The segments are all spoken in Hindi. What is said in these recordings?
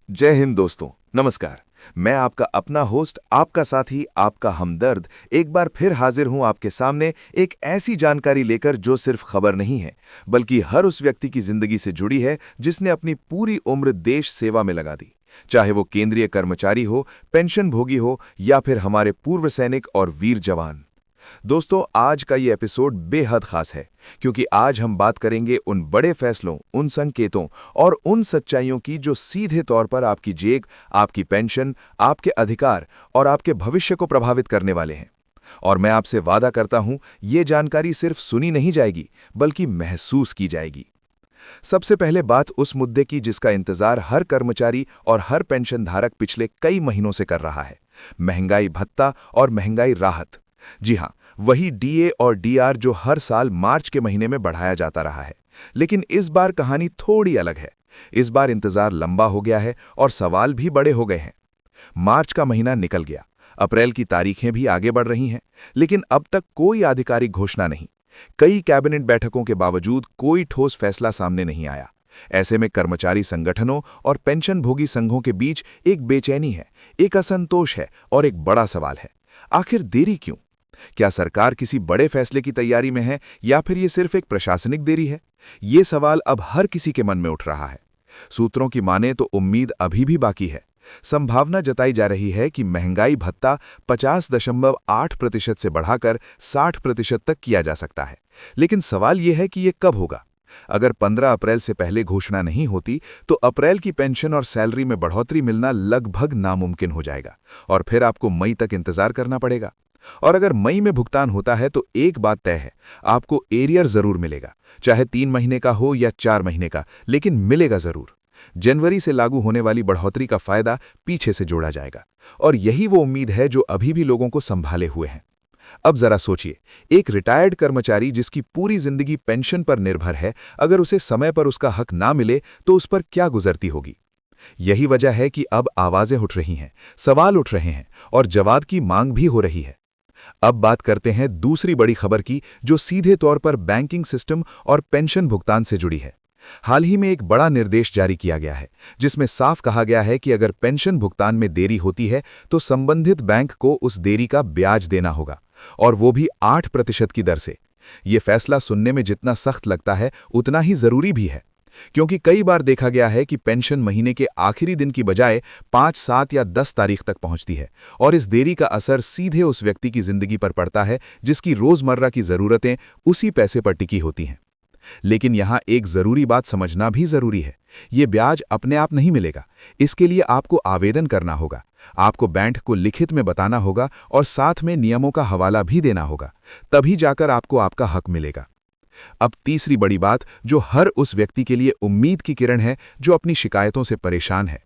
जय हिंद दोस्तों, नमस्कार। मैं आपका अपना होस्ट, आपका साथी, आपका हमदर्द एक बार फिर हाजिर हूं आपके सामने एक ऐसी जानकारी लेकर जो सिर्फ खबर नहीं है, बल्कि हर उस व्यक्ति की जिंदगी से जुड़ी है जिसने अपनी पूरी उम्र देश सेवा में लगा दी। चाहे वो केंद्रीय कर्मचारी हो, पेंशन भोगी हो या फिर हमारे पूर्व सैनिक और वीर जवान। दोस्तों, आज का ये एपिसोड बेहद खास है क्योंकि आज हम बात करेंगे उन बड़े फैसलों, उन संकेतों और उन सच्चाइयों की जो सीधे तौर पर आपकी जेब, आपकी पेंशन, आपके अधिकार और आपके भविष्य को प्रभावित करने वाले हैं। और मैं आपसे वादा करता हूं, ये जानकारी सिर्फ सुनी नहीं जाएगी, बल्कि महसूस की जाएगी। सबसे पहले बात उस मुद्दे की जिसका इंतजार हर कर्मचारी और हर पेंशन धारक पिछले कई महीनों से कर रहा है। महंगाई भत्ता और महंगाई राहत। जी हां, वही डीए और डीआर जो हर साल मार्च के महीने में बढ़ाया जाता रहा है। लेकिन इस बार कहानी थोड़ी अलग है। इस बार इंतजार लंबा हो गया है और सवाल भी बड़े हो गए हैं। मार्च का महीना निकल गया, अप्रैल की तारीखें भी आगे बढ़ रही हैं, लेकिन अब तक कोई आधिकारिक घोषणा नहीं। कई कैबिनेट बैठकों के बावजूद कोई ठोस फैसला सामने नहीं आया। ऐसे में कर्मचारी संगठनों और पेंशनभोगी संघों के बीच एक बेचैनी है, एक असंतोष है और एक बड़ा सवाल है, आखिर देरी क्यों? क्या सरकार किसी बड़े फैसले की तैयारी में है या फिर ये सिर्फ एक प्रशासनिक देरी है? ये सवाल अब हर किसी के मन में उठ रहा है। सूत्रों की माने तो उम्मीद अभी भी बाकी है। संभावना जताई जा रही है कि महंगाई भत्ता 50.8% से बढ़ाकर 60% तक किया जा सकता है। लेकिन सवाल यह है कि ये कब होगा? अगर 15 अप्रैल से पहले घोषणा नहीं होती तो अप्रैल की पेंशन और सैलरी में बढ़ोतरी मिलना लगभग नामुमकिन हो जाएगा और फिर आपको मई तक इंतजार करना पड़ेगा। और अगर मई में भुगतान होता है तो एक बात तय है, आपको एरियर जरूर मिलेगा, चाहे 3 महीने का हो या 4 महीने का, लेकिन मिलेगा जरूर। जनवरी से लागू होने वाली बढ़ोतरी का फायदा पीछे से जोड़ा जाएगा और यही वो उम्मीद है जो अभी भी लोगों को संभाले हुए हैं। अब जरा सोचिए, एक रिटायर्ड कर्मचारी जिसकी पूरी जिंदगी पेंशन पर निर्भर है, अगर उसे समय पर उसका हक ना मिले तो उस पर क्या गुजरती होगी। यही वजह है कि अब आवाजें उठ रही हैं, सवाल उठ रहे हैं और जवाब की मांग भी हो रही है। अब बात करते हैं दूसरी बड़ी खबर की जो सीधे तौर पर बैंकिंग सिस्टम और पेंशन भुगतान से जुड़ी है। हाल ही में एक बड़ा निर्देश जारी किया गया है जिसमें साफ कहा गया है कि अगर पेंशन भुगतान में देरी होती है तो संबंधित बैंक को उस देरी का ब्याज देना होगा, और वो भी 8% की दर से। ये फैसला सुनने में जितना सख्त लगता है उतना ही जरूरी भी है, क्योंकि कई बार देखा गया है कि पेंशन महीने के आखिरी दिन की बजाय 5, 7 या 10 तारीख तक पहुंचती है और इस देरी का असर सीधे उस व्यक्ति की जिंदगी पर पड़ता है जिसकी रोजमर्रा की जरूरतें उसी पैसे पर टिकी होती हैं। लेकिन यहां एक जरूरी बात समझना भी जरूरी है, ये ब्याज अपने आप नहीं मिलेगा। इसके लिए आपको आवेदन करना होगा, आपको बैंक को लिखित में बताना होगा और साथ में नियमों का हवाला भी देना होगा, तभी जाकर आपको आपका हक मिलेगा। अब तीसरी बड़ी बात जो हर उस व्यक्ति के लिए उम्मीद की किरण है जो अपनी शिकायतों से परेशान है।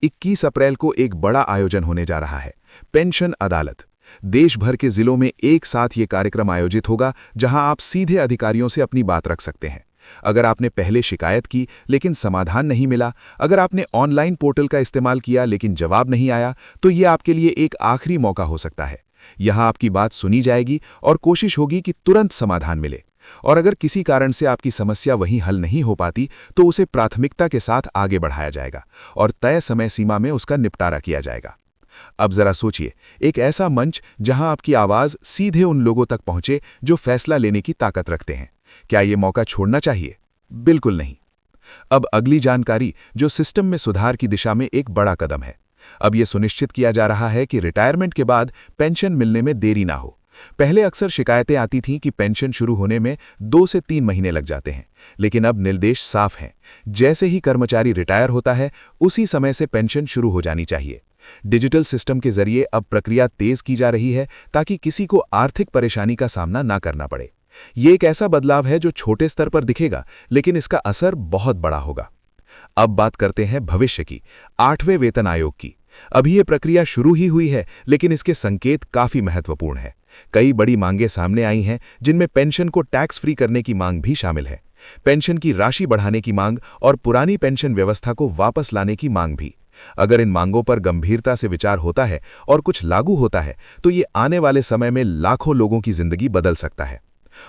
21 अप्रैल को एक बड़ा आयोजन होने जा रहा है, पेंशन अदालत। देश भर के जिलों में एक साथ ये कार्यक्रम आयोजित होगा जहां आप सीधे अधिकारियों से अपनी बात रख सकते हैं। अगर आपने पहले शिकायत की लेकिन समाधान नहीं मिला, अगर आपने ऑनलाइन पोर्टल का इस्तेमाल किया लेकिन जवाब नहीं आया, तो ये आपके लिए एक आखिरी मौका हो सकता है। यहां आपकी बात सुनी जाएगी और कोशिश होगी कि तुरंत समाधान मिले। और अगर किसी कारण से आपकी समस्या वहीं हल नहीं हो पाती तो उसे प्राथमिकता के साथ आगे बढ़ाया जाएगा और तय समय सीमा में उसका निपटारा किया जाएगा। अब जरा सोचिए, एक ऐसा मंच जहां आपकी आवाज सीधे उन लोगों तक पहुंचे जो फैसला लेने की ताकत रखते हैं। क्या ये मौका छोड़ना चाहिए? बिल्कुल नहीं। अब अगली जानकारी जो सिस्टम में सुधार की दिशा में एक बड़ा कदम है। अब यह सुनिश्चित किया जा रहा है कि रिटायरमेंट के बाद पेंशन मिलने में देरी ना हो। पहले अक्सर शिकायतें आती थीं कि पेंशन शुरू होने में 2 से 3 महीने लग जाते हैं, लेकिन अब निर्देश साफ हैं। जैसे ही कर्मचारी रिटायर होता है उसी समय से पेंशन शुरू हो जानी चाहिए। डिजिटल सिस्टम के जरिए अब प्रक्रिया तेज की जा रही है ताकि किसी को आर्थिक परेशानी का सामना ना करना पड़े। ये एक ऐसा बदलाव है जो छोटे स्तर पर दिखेगा, लेकिन इसका असर बहुत बड़ा होगा। अब बात करते हैं भविष्य की, 8वें वेतन आयोग की। अभी ये प्रक्रिया शुरू ही हुई है, लेकिन इसके संकेत काफी महत्वपूर्ण है। कई बड़ी मांगें सामने आई हैं जिनमें पेंशन को टैक्स फ्री करने की मांग भी शामिल है, पेंशन की राशि बढ़ाने की मांग और पुरानी पेंशन व्यवस्था को वापस लाने की मांग भी। अगर इन मांगों पर गंभीरता से विचार होता है और कुछ लागू होता है तो ये आने वाले समय में लाखों लोगों की जिंदगी बदल सकता है।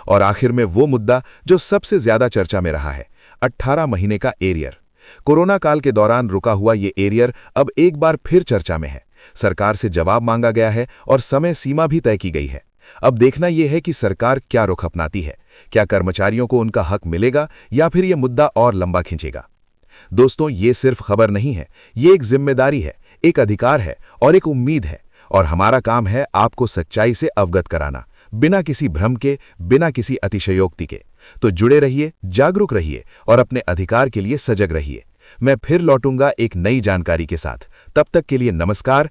और आखिर में वो मुद्दा जो सबसे ज्यादा चर्चा में रहा है, 18 महीने का एरियर। कोरोना काल के दौरान रुका हुआ ये एरियर अब एक बार फिर चर्चा में है। सरकार से जवाब मांगा गया है और समय सीमा भी तय की गई है। अब देखना यह है कि सरकार क्या रुख अपनाती है। क्या कर्मचारियों को उनका हक मिलेगा या फिर यह मुद्दा और लंबा खींचेगा। दोस्तों, ये सिर्फ खबर नहीं है, ये एक जिम्मेदारी है, एक अधिकार है और एक उम्मीद है। और हमारा काम है आपको सच्चाई से अवगत कराना, बिना किसी भ्रम के, बिना किसी अतिशयोक्ति के। तो जुड़े रहिए, जागरूक रहिए और अपने अधिकार के लिए सजग रहिए। मैं फिर लौटूंगा एक नई जानकारी के साथ। तब तक के लिए नमस्कार।